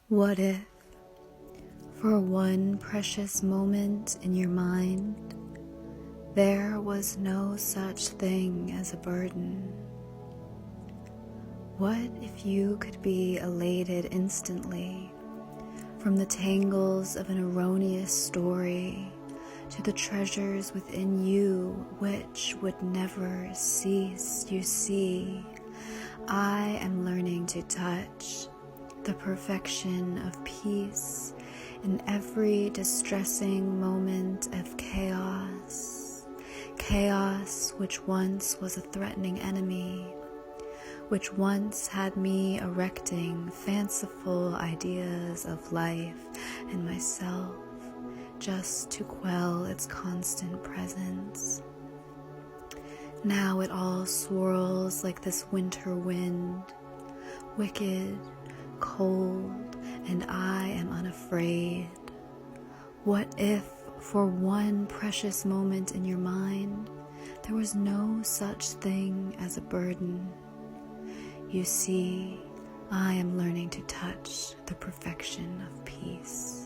What if, for one precious moment in your mind, there was no such thing as a burden? What if you could be elated instantly from the tangles of an erroneous story to the treasures within you which would never cease? You see, I am learning to touch the perfection of peace in every distressing moment of chaos. Chaos which once was a threatening enemy, which once had me erecting fanciful ideas of life and myself just to quell its constant presence. Now it all swirls like this winter wind, wicked, cold, and I am unafraid. What if, for one precious moment in your mind, there was no such thing as a burden? You see, I am learning to touch the perfection of peace.